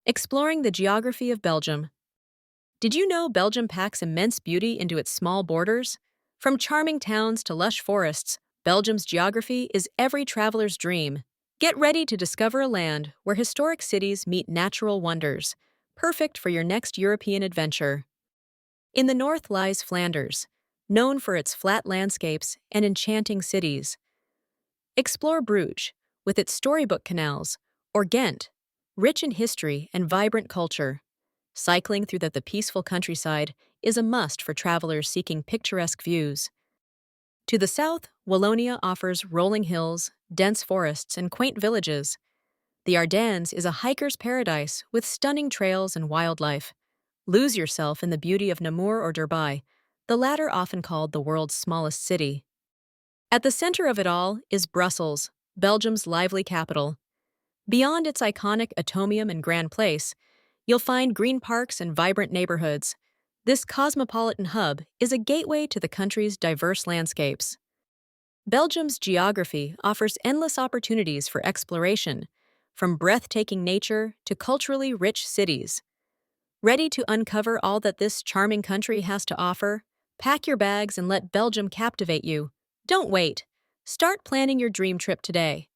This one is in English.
Exploring the geography of Belgium. Did you know Belgium packs immense beauty into its small borders? From charming towns to lush forests, Belgium's geography is every traveler's dream. Get ready to discover a land where historic cities meet natural wonders, perfect for your next European adventure. In the north lies Flanders, known for its flat landscapes and enchanting cities. Explore Bruges, with its storybook canals, or Ghent, rich in history and vibrant culture. Cycling through the peaceful countryside is a must for travelers seeking picturesque views. To the south, Wallonia offers rolling hills, dense forests, and quaint villages. The Ardennes is a hiker's paradise with stunning trails and wildlife. Lose yourself in the beauty of Namur or Dubai, the latter often called the world's smallest city. At the center of it all is Brussels, Belgium's lively capital. Beyond its iconic Atomium and Grand Place, you'll find green parks and vibrant neighborhoods. This cosmopolitan hub is a gateway to the country's diverse landscapes. Belgium's geography offers endless opportunities for exploration, from breathtaking nature to culturally rich cities. Ready to uncover all that this charming country has to offer? Pack your bags and let Belgium captivate you. Don't wait. Start planning your dream trip today.